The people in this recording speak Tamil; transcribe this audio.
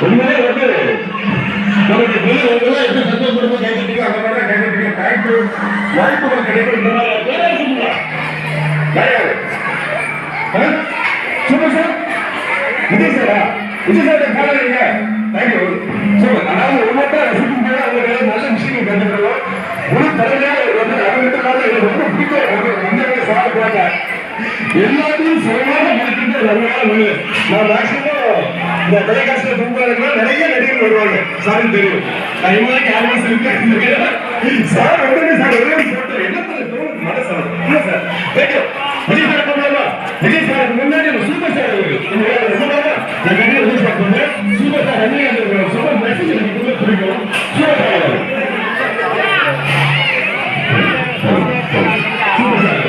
உண்மையிலே வந்து நமக்கு சந்தோஷப்படுத்த கேட்டுட்டு அந்த மாதிரி கேட்டுட்டு வாய்ப்புகள் கிடைக்கும் சூப்பர் சார் விஜய் சாரா விஜய் சார் பாருங்க தேங்க்யூ சூப்பர். அதாவது ஒவ்வொருத்தரும் ரசிக்கும் போது அவங்க நல்ல விஷயங்கள் கற்றுக்கிறோம். ஒரு தலைமையாக வந்து அவங்களால எனக்கு ரொம்ப பிடிக்கும். அந்த சவால் போட்டாங்க எல்லாத்தையும் சிறப்பாக முடிக்கின்ற வருவாங்க. நான் மேக்சிமம் இந்த தொலைக்காட்சியில் பொங்கலுக்கு நிறைய நடிகர்கள் வருவாங்க. சார் தெரியும் நான் இவங்களுக்கு ஆல்மோஸ்ட் இருக்கேன் சார் உடனே சார் ஒரே போட்டு என்ன மனசு இல்லை சார் தேங்க்யூ. விஜய் சார் பண்ணலாமா? விஜய் சாருக்கு முன்னாடி சூப்பர் ஸ்டார் நான் கண்டிப்பாக விஜய் சார் பண்ணேன். Super star Rajinikanth super message எனக்கு ரொம்ப பிடிக்கும். Super star super star